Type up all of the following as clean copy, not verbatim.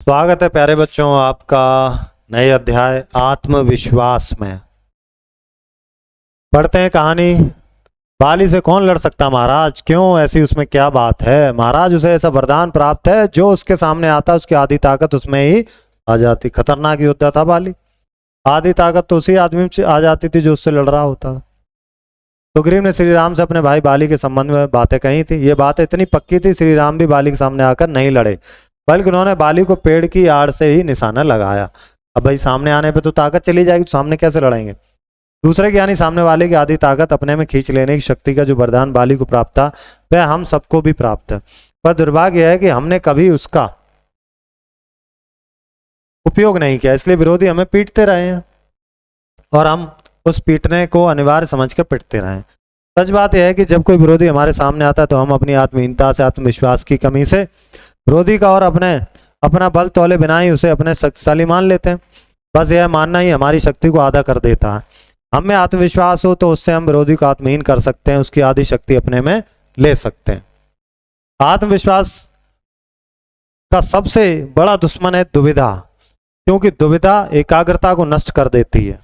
स्वागत है प्यारे बच्चों आपका नए अध्याय आत्मविश्वास में। पढ़ते हैं कहानी। बाली से कौन लड़ सकता महाराज, क्यों, ऐसी उसमें क्या बात है महाराज। उसे ऐसा वरदान प्राप्त है जो उसके सामने आता उसकी आधी ताकत उसमें ही आ जाती। खतरनाक योद्धा था बाली, आधी ताकत तो उसी आदमी में आ जाती थी जो उससे लड़ रहा होता था। सुग्रीव ने श्री राम से अपने भाई बाली के संबंध में बातें कही थी। ये बात इतनी पक्की थी, श्री राम भी बाली के सामने आकर नहीं लड़े, बल्कि उन्होंने बाली को पेड़ की आड़ से ही निशाना लगाया। अब भाई सामने आने पे तो ताकत चली जाएगी, तो सामने कैसे लड़ेंगे। दूसरे की यानी सामने वाले की आधी ताकत अपने में खींच लेने की शक्ति का जो वरदान बाली को प्राप्त था वह हम सबको भी प्राप्त है, पर दुर्भाग्य है कि हमने कभी उसका उपयोग नहीं किया, इसलिए विरोधी हमें पीटते रहे हैं और हम उस पीटने को अनिवार्य समझकर पिटते रहे। सच बात यह है कि जब कोई विरोधी हमारे सामने आता है तो हम अपनी आत्महीनता से, आत्मविश्वास की कमी से विरोधी का और अपना बल तौले बिना ही उसे अपने शक्तिशाली मान लेते हैं। बस यह मानना ही हमारी शक्ति को आधा कर देता है। हम में आत्मविश्वास हो तो उससे हम विरोधी को आत्महीन कर सकते हैं, उसकी आधी शक्ति अपने में ले सकते हैं। आत्मविश्वास का सबसे बड़ा दुश्मन है दुविधा, क्योंकि दुविधा एकाग्रता को नष्ट कर देती है,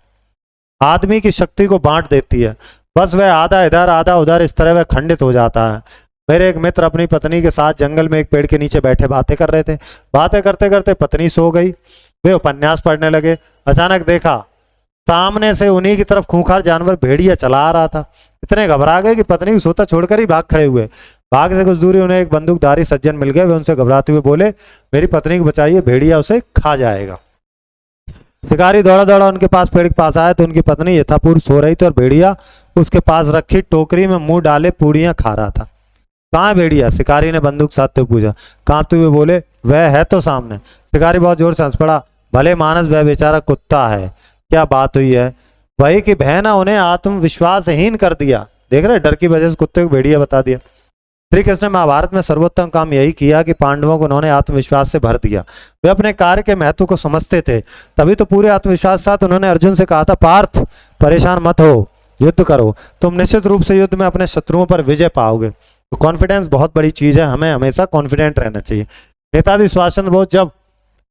आदमी की शक्ति को बांट देती है। बस वह आधा इधर आधा उधर, इस तरह वह खंडित हो जाता है। मेरे एक मित्र अपनी पत्नी के साथ जंगल में एक पेड़ के नीचे बैठे बातें कर रहे थे। बातें करते करते पत्नी सो गई, वे उपन्यास पढ़ने लगे। अचानक देखा सामने से उन्हीं की तरफ खूंखार जानवर भेड़िया चला आ रहा था। इतने घबरा गए कि पत्नी को सोता छोड़कर ही भाग खड़े हुए। भाग से कुछ दूरी उन्हें एक बंदूकधारी सज्जन मिल गए। वे उनसे घबराते हुए बोले, मेरी पत्नी को बचाइए, भेड़िया उसे खा जाएगा। शिकारी दौड़ा दौड़ा उनके पास पेड़ के पास आया तो उनकी पत्नी यथापूर्व सो रही थी और भेड़िया उसके पास रखी टोकरी में मुंह डाले पूड़ियां खा रहा था। कहाँ है भेड़िया? शिकारी ने बंदूक साधते हुए पूछा। कांपते हुए बोले, वह है तो सामने। शिकारी बहुत जोर से हंस पड़ा। भले मानस, वह बेचारा कुत्ता है। क्या बात हुई है? वही कि बहना उन्हें आत्मविश्वासहीन कर दिया। देख रहे, डर की वजह से कुत्ते को भेड़िया बता दिया। श्री कृष्ण ने महाभारत में सर्वोत्तम काम यही किया कि पांडवों को उन्होंने आत्मविश्वास से भर दिया। वे अपने कार्य के महत्व को समझते थे, तभी तो पूरे आत्मविश्वास के साथ उन्होंने अर्जुन से कहा था, पार्थ परेशान मत हो, युद्ध करो, तुम निश्चित रूप से युद्ध में अपने शत्रुओं पर विजय पाओगे। तो कॉन्फिडेंस बहुत बड़ी चीज है, हमें हमेशा कॉन्फिडेंट रहना चाहिए। नेताजी सुभाष चंद्र बोस जब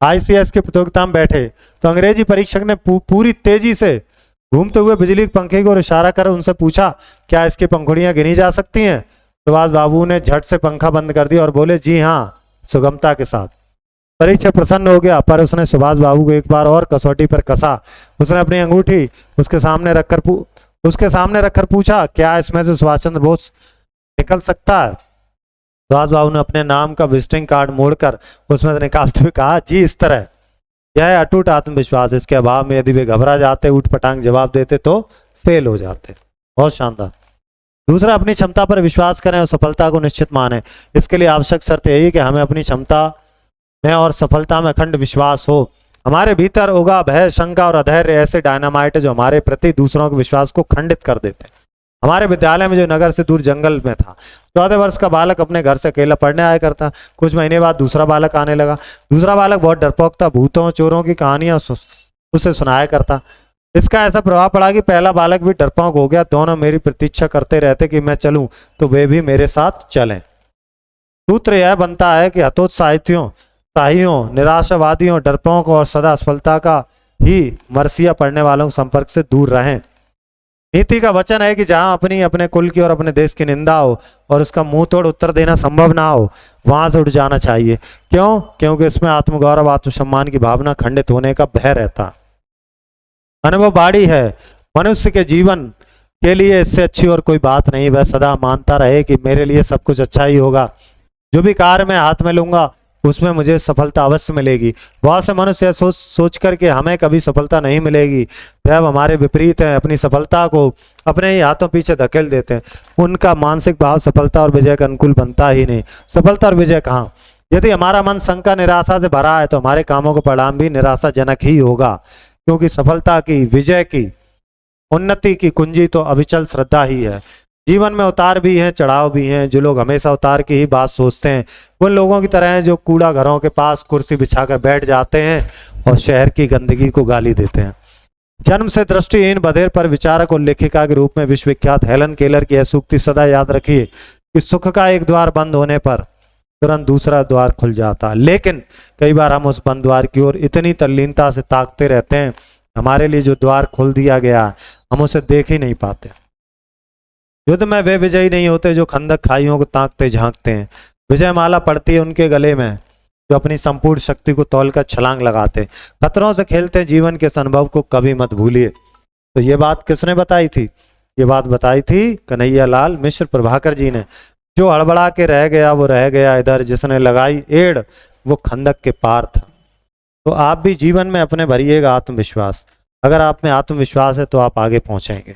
ICS की प्रतियोगिता में बैठे तो अंग्रेजी परीक्षक ने पूरी तेजी से घूमते हुए बिजली के पंखे की ओर इशारा कर उनसे पूछा, क्या इसकी पंखुड़ियां गिनी जा सकती हैं? सुभाष बाबू ने झट से पंखा बंद कर दिया और बोले, जी हाँ, सुगमता के साथ। परीक्षक प्रसन्न हो गया, पर उसने सुभाष बाबू को एक बार और कसौटी पर कसा। उसने अपनी अंगूठी उसके सामने रखकर पूछा, क्या इसमें से सुभाष चंद्र बोस निकल सकता है? सुभाष बाबू ने अपने नाम का विजिटिंग कार्ड मोड़कर उसमें से निकालते हुए कहा, जी इस तरह। यह है अटूट आत्मविश्वास। इसके अभाव में यदि वे घबरा जाते, उठ पटांग जवाब देते तो फेल हो जाते। बहुत शानदार। दूसरा, अपनी क्षमता पर विश्वास करें और सफलता को निश्चित माने। इसके लिए आवश्यक शर्त यही कि हमें अपनी क्षमता में और सफलता में अखंड विश्वास हो। हमारे भीतर उगा भय, शंका और अधैर्य ऐसे डायनामाइट है जो हमारे प्रति दूसरों के विश्वास को खंडित कर देते हैं। हमारे विद्यालय में जो नगर से दूर जंगल में था, 14 वर्ष का बालक अपने घर से अकेला पढ़ने आया करता। कुछ महीने बाद दूसरा बालक आने लगा। दूसरा बालक बहुत डरपोक था, भूतों चोरों की कहानियां उसे सुनाया करता। इसका ऐसा प्रभाव पड़ा कि पहला बालक भी डरपोक हो गया। दोनों मेरी प्रतीक्षा करते रहते कि मैं चलूं तो वे भी मेरे साथ चलें। सूत्र यह बनता है कि हतोत्साहियों, निराशावादियों, डरपोक और सदा असफलता का ही मरसिया पढ़ने वालों के संपर्क से दूर रहें। नीति का वचन है कि जहां अपने कुल की और अपने देश की निंदा हो और उसका मुंह तोड़ उत्तर देना संभव ना हो, वहां से उठ जाना चाहिए। क्यों? क्योंकि इसमें आत्मगौरव, आत्मसम्मान की भावना खंडित होने का भय रहता। अनुभव बाड़ी है, मनुष्य के जीवन के लिए इससे अच्छी और कोई बात नहीं। वह सदा मानता रहे कि मेरे लिए सब कुछ अच्छा ही होगा, जो भी कार्य मैं हाथ में लूंगा उसमें मुझे सफलता अवश्य मिलेगी। बहुत से मनुष्य सोच करके हमें कभी सफलता नहीं मिलेगी, जब हमारे विपरीत हैं, अपनी सफलता को अपने ही हाथों पीछे धकेल देते हैं। उनका मानसिक भाव सफलता और विजय का अनुकूल बनता ही नहीं। सफलता और विजय कहाँ? यदि हमारा मन शंका, निराशा से भरा है तो हमारे कामों का परिणाम भी निराशाजनक ही होगा, क्योंकि सफलता की, विजय की, उन्नति की कुंजी तो अविचल श्रद्धा ही है। जीवन में उतार भी हैं, चढ़ाव भी हैं। जो लोग हमेशा उतार की ही बात सोचते हैं उन लोगों की तरह हैं जो कूड़ा घरों के पास कुर्सी बिछाकर बैठ जाते हैं और शहर की गंदगी को गाली देते हैं। जन्म से दृष्टिहीन बधिर पर विचारक और लेखिका के रूप में विश्वविख्यात हेलन केलर की यह सूक्ति सदा याद रखिए कि सुख का एक द्वार बंद होने पर तुरंत दूसरा द्वार खुल जाता। लेकिन कई बार हम उस बंद द्वार की ओर इतनी तल्लीनता से ताकते रहते हैं, हमारे लिए जो द्वार खोल दिया गया हम उसे देख ही नहीं पाते। युद्ध में वे विजयी नहीं होते जो खंदक खाइयों को ताकते झांकते हैं। विजय माला पड़ती है उनके गले में जो अपनी संपूर्ण शक्ति को तौलकर छलांग लगाते। खतरों से खेलते जीवन के इस अनुभव को कभी मत भूलिए। तो ये बात किसने बताई थी? ये बात बताई थी कन्हैया लाल मिश्र प्रभाकर जी ने। जो हड़बड़ा के रह गया वो रह गया इधर, जिसने लगाई एड़ वो खंदक के पार था। तो आप भी जीवन में अपने भरिएगा आत्मविश्वास। अगर आप में आत्मविश्वास है तो आप आगे पहुंचेंगे।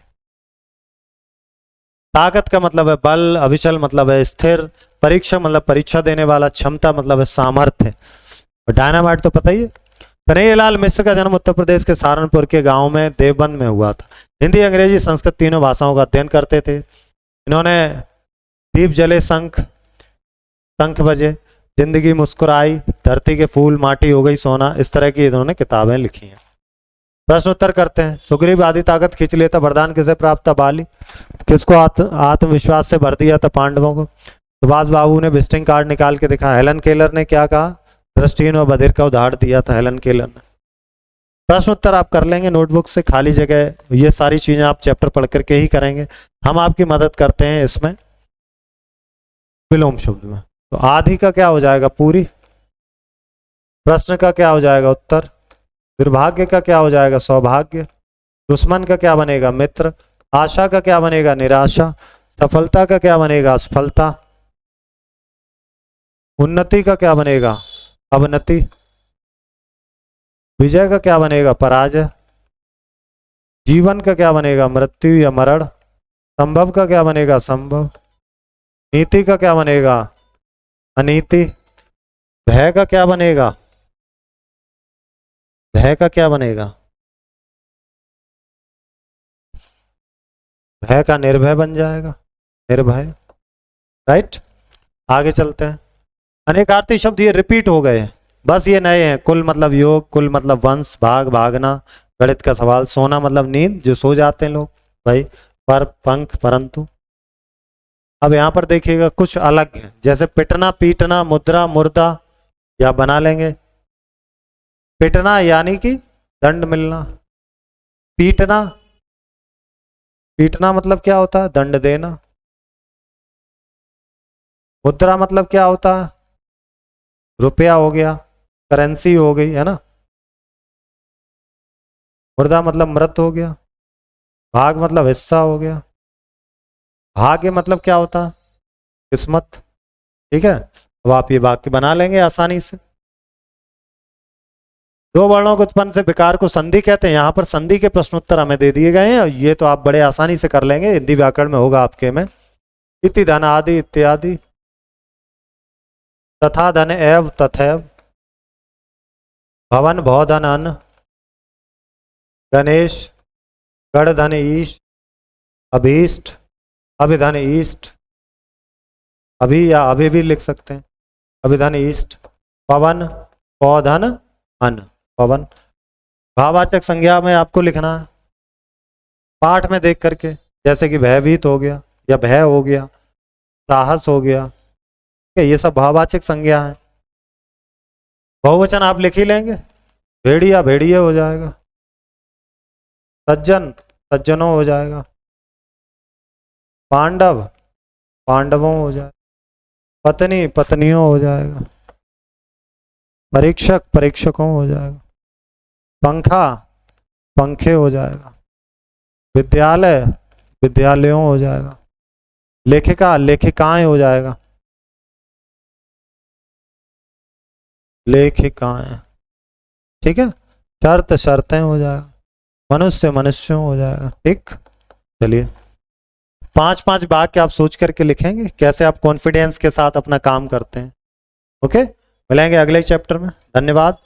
ताकत का मतलब है बल, अविचल मतलब है स्थिर, परीक्षा मतलब परीक्षा देने वाला, क्षमता मतलब है सामर्थ्य, और डायनामाइट तो पता ही है। कन्हैयालाल मिश्र का जन्म उत्तर प्रदेश के सहारनपुर के गांव में देवबंद में हुआ था। हिंदी, अंग्रेजी, संस्कृत तीनों भाषाओं का अध्ययन करते थे। इन्होंने दीप जले शंख बजे, जिंदगी मुस्कुराई, धरती के फूल, माटी हो गई सोना, इस तरह की इन्होंने किताबें लिखी हैं। प्रश्न उत्तर करते हैं। सुग्रीव आदि ताकत खींच लेता, वरदान किसे प्राप्त था? बाली। किसको आत्मविश्वास से भर दिया था? पांडवों को। सुभाष बाबू ने विजिटिंग कार्ड निकाल के दिखा। हेलन केलर ने क्या कहा? दृष्टिहीन व बधिर का उदाहरण दिया था हेलन केलर ने। प्रश्न उत्तर आप कर लेंगे नोटबुक से, खाली जगह, ये सारी चीजें आप चैप्टर पढ़ करके ही करेंगे। हम आपकी मदद करते हैं इसमें विलोम शब्द में। तो आदि का क्या हो जाएगा? पूरी। प्रश्न का क्या हो जाएगा? उत्तर। दुर्भाग्य का क्या हो जाएगा? सौभाग्य। दुश्मन का क्या बनेगा? मित्र। आशा का क्या बनेगा? निराशा। सफलता का क्या बनेगा? असफलता। उन्नति का क्या बनेगा? अवनति। विजय का क्या बनेगा? पराजय। जीवन का क्या बनेगा? मृत्यु या मरण। संभव का क्या बनेगा? संभव। नीति का क्या बनेगा? अनीति। भय का क्या बनेगा? भय का क्या बनेगा? भय का निर्भय बन जाएगा। निर्भय। राइट, आगे चलते हैं। अनेकार्थी शब्द ये रिपीट हो गए हैं, बस ये नए हैं। कुल मतलब योग, कुल मतलब वंश, भाग भागना, गणित का सवाल, सोना मतलब नींद, जो सो जाते हैं लोग भाई, पर, पंख, परंतु। अब यहां पर देखिएगा कुछ अलग है, जैसे पिटना, पीटना, मुद्रा, मुर्दा, या बना लेंगे। पिटना यानी कि दंड मिलना। पीटना, पीटना मतलब क्या होता है? दंड देना। मुद्रा मतलब क्या होता है? रुपया हो गया, करेंसी हो गई, है ना। मुर्दा मतलब मृत हो गया। भाग मतलब हिस्सा हो गया। भाग्य मतलब क्या होता है? किस्मत। ठीक है, अब आप ये वाक्य बना लेंगे आसानी से। दो वर्णों के उत्पन्न से विकार को संधि कहते हैं। यहां पर संधि के प्रश्नोत्तर हमें दे दिए गए हैं, ये तो आप बड़े आसानी से कर लेंगे, हिंदी व्याकरण में होगा आपके में। इति धन आदि इत्यादि, तथा धन एव तथैव, भवन भौ धन अन्न, गणेश, गढ़ धन ईश, अभीष्ट, अभिधन ईष्ट, अभी या अभी भी लिख सकते हैं, अभिधन ईष्ट, पवन, पौधन, अन्न, पवन। भाववाचक संज्ञा में आपको लिखना है पाठ में देख करके, जैसे कि भयभीत हो गया या भय हो गया, साहस हो गया, ये सब भाववाचक संज्ञा है। बहुवचन आप लिख ही लेंगे, भेड़िया भेड़िए हो जाएगा, सज्जन सज्जनों हो जाएगा, पांडव पांडवों हो जाएगा, पत्नी पत्नियों हो जाएगा, परीक्षक परीक्षकों हो जाएगा, पंखा पंखे हो जाएगा, विद्यालय विद्यालयों हो जाएगा, लेखिका लेखिकाएं हो जाएगा, लेखिकाएं। ठीक है, शर्त शर्तें हो जाएगा, मनुष्य मनुष्यों हो जाएगा। ठीक, चलिए 5-5 वाक्य आप सोच करके लिखेंगे, कैसे आप कॉन्फिडेंस के साथ अपना काम करते हैं। ओके, मिलेंगे अगले चैप्टर में। धन्यवाद।